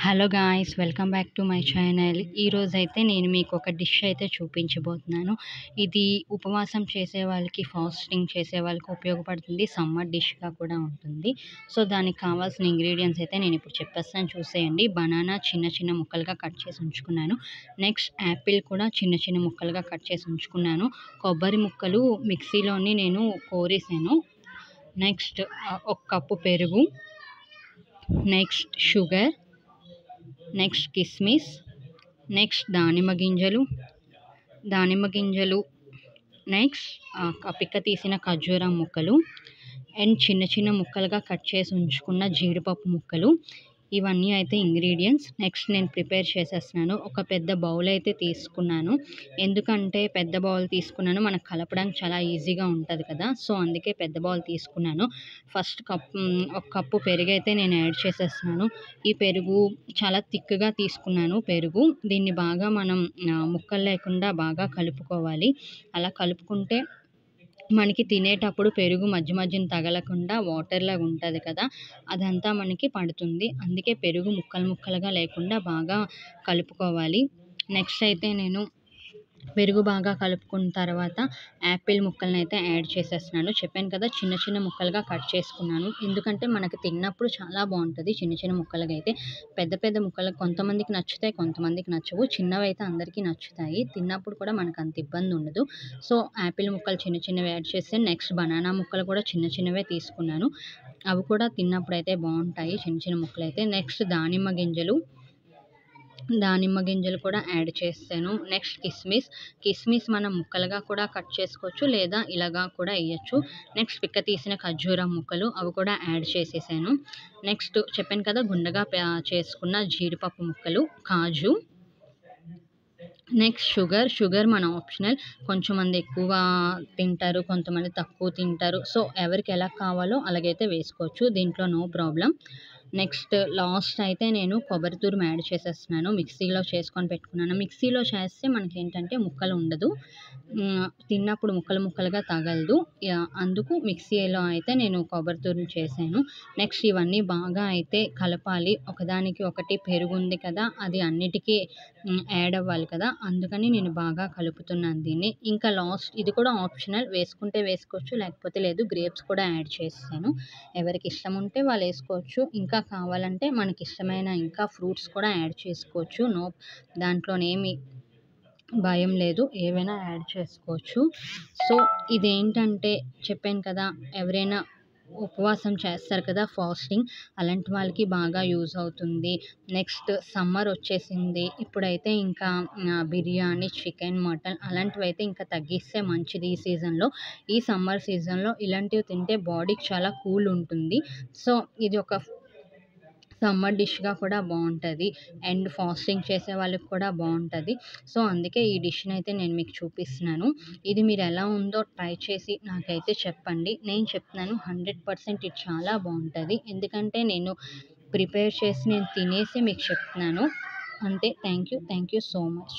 Hello guys, welcome back to my channel. ఈరోజైతే నేను మీకు ఒక డిష్ అయితే చూపించబోతున్నాను. ఇది ఉపవాసం చేసే వాళ్ళకి, ఫాస్టింగ్ చేసే వాళ్ళకి ఉపయోగపడుతుంది. సమ్మర్ డిష్గా కూడా ఉంటుంది. సో దానికి కావాల్సిన ఇంగ్రీడియంట్స్ అయితే నేను ఇప్పుడు చెప్పేస్తాను, చూసేయండి. బనానా చిన్న చిన్న ముక్కలుగా కట్ చేసి ఉంచుకున్నాను. నెక్స్ట్ యాపిల్ కూడా చిన్న చిన్న ముక్కలుగా కట్ చేసి ఉంచుకున్నాను. కొబ్బరి ముక్కలు మిక్సీలోని నేను కోరేసాను. నెక్స్ట్ ఒక కప్పు పెరుగు, నెక్స్ట్ షుగర్, నెక్స్ట్ కిస్మిస్, నెక్స్ట్ దానిమ్మ గింజలు, నెక్స్ట్ పిక్క తీసిన ఖర్జూరం ముక్కలు, అండ్ చిన్న చిన్న ముక్కలుగా కట్ చేసి ఉంచుకున్న జీడిపప్పు ముక్కలు. ఇవన్నీ అయితే ఇంగ్రీడియంట్స్. నెక్స్ట్ నేను ప్రిపేర్ చేసేస్తున్నాను. ఒక పెద్ద బౌల్ అయితే తీసుకున్నాను. ఎందుకంటే పెద్ద బౌల్ తీసుకున్నాను, మనకు కలపడానికి చాలా ఈజీగా ఉంటుంది కదా, సో అందుకే పెద్ద బౌల్ తీసుకున్నాను. ఫస్ట్ ఒక కప్పు పెరుగు అయితే నేను యాడ్ చేసేస్తున్నాను. ఈ పెరుగు చాలా థిక్గా తీసుకున్నాను. దీన్ని బాగా మనం ముక్కలు లేకుండా బాగా కలుపుకోవాలి. అలా కలుపుకుంటే మనకి తినేటప్పుడు పెరుగు మధ్య మధ్యన తగలకుండా వాటర్లాగా ఉంటుంది కదా, అదంతా మనకి పడుతుంది. అందుకే పెరుగు ముక్కలుగా లేకుండా బాగా కలుపుకోవాలి. నెక్స్ట్ అయితే నేను పెరుగు బాగా కలుపుకున్న తర్వాత యాపిల్ ముక్కలను అయితే యాడ్ చేసేస్తున్నాను. చెప్పాను కదా, చిన్న చిన్న ముక్కలుగా కట్ చేసుకున్నాను. ఎందుకంటే మనకి తిన్నప్పుడు చాలా బాగుంటుంది చిన్న చిన్న ముక్కలుగా అయితే. పెద్ద పెద్ద ముక్కలు కొంతమందికి నచ్చుతాయి, కొంతమందికి నచ్చవు. చిన్నవి అయితే అందరికీ నచ్చుతాయి. తిన్నప్పుడు కూడా మనకు అంత ఇబ్బంది ఉండదు. సో యాపిల్ ముక్కలు చిన్న చిన్నవి యాడ్ చేస్తే, నెక్స్ట్ బనానా ముక్కలు కూడా చిన్న చిన్నవే తీసుకున్నాను. అవి కూడా తిన్నప్పుడు అయితే బాగుంటాయి చిన్న చిన్న ముక్కలు అయితే. నెక్స్ట్ దానిమ్మ గింజలు కూడా యాడ్ చేస్తాను. నెక్స్ట్ కిస్మిస్ మనం ముక్కలుగా కూడా కట్ చేసుకోవచ్చు, లేదా ఇలాగా కూడా వేయచ్చు. నెక్స్ట్ పిక్క తీసిన ఖర్జూరం ముక్కలు, అవి కూడా యాడ్ చేసేసాను. నెక్స్ట్ చెప్పాను కదా, గుండగా చేసుకున్న జీడిపప్పు ముక్కలు, కాజు. నెక్స్ట్ షుగర్ మన ఆప్షనల్. కొంచెంమంది ఎక్కువ తింటారు, కొంతమంది తక్కువ తింటారు. సో ఎవరికి ఎలా కావాలో అలాగైతే వేసుకోవచ్చు, దీంట్లో నో ప్రాబ్లం. నెక్స్ట్ లాస్ట్ అయితే నేను కొబ్బరి తురుము యాడ్ చేసేస్తున్నాను. మిక్సీలో చేసుకొని పెట్టుకున్నాను. మిక్సీలో చేస్తే మనకి ఏంటంటే ముక్కలు ఉండదు, తిన్నప్పుడు ముక్కలుగా తగలదు. అందుకు మిక్సీలో అయితే నేను కొబ్బరి తురుము చేశాను. నెక్స్ట్ ఇవన్నీ బాగా అయితే కలపాలి. ఒకదానికి ఒకటి పెరుగు ఉంది కదా, అది అన్నిటికీ యాడ్ అవ్వాలి కదా, అందుకని నేను బాగా కలుపుతున్నాను దీన్ని. ఇంకా లాస్ట్ ఇది కూడా ఆప్షనల్, వేసుకుంటే వేసుకోవచ్చు, లేకపోతే లేదు. గ్రేప్స్ కూడా యాడ్ చేస్తాను. ఎవరికి ఇష్టం ఉంటే వాళ్ళు వేసుకోవచ్చు. ఇంకా కావాలంటే మనకి ఇష్టమైన ఇంకా ఫ్రూట్స్ కూడా యాడ్ చేసుకోవచ్చు. దాంట్లోనేమి భయం లేదు, ఏవైనా యాడ్ చేసుకోవచ్చు. సో ఇదేంటంటే చెప్పాను కదా, ఎవరైనా ఉపవాసం చేస్తారు కదా, ఫాస్టింగ్, అలాంటి వాళ్ళకి బాగా యూజ్ అవుతుంది. నెక్స్ట్ సమ్మర్ వచ్చేసింది, ఇప్పుడైతే ఇంకా బిర్యానీ, చికెన్, మటన్ అలాంటివి అయితే ఇంకా తగ్గిస్తే మంచిది ఈ సమ్మర్ సీజన్లో ఇలాంటివి తింటే బాడీకి చాలా కూల్ ఉంటుంది. సో ఇది ఒక సమ్మర్ డిష్గా కూడా బాగుంటుంది, అండ్ ఫాస్టింగ్ చేసే వాళ్ళకి కూడా బాగుంటుంది. సో అందుకే ఈ డిష్ని అయితే నేను మీకు చూపిస్తున్నాను. ఇది మీరు ఎలా ఉందో ట్రై చేసి నాకైతే చెప్పండి. నేను చెప్తున్నాను 100% ఇది చాలా బాగుంటుంది. ఎందుకంటే నేను ప్రిపేర్ చేసి నేను తినేసి మీకు చెప్తున్నాను అంతే. Thank you so much.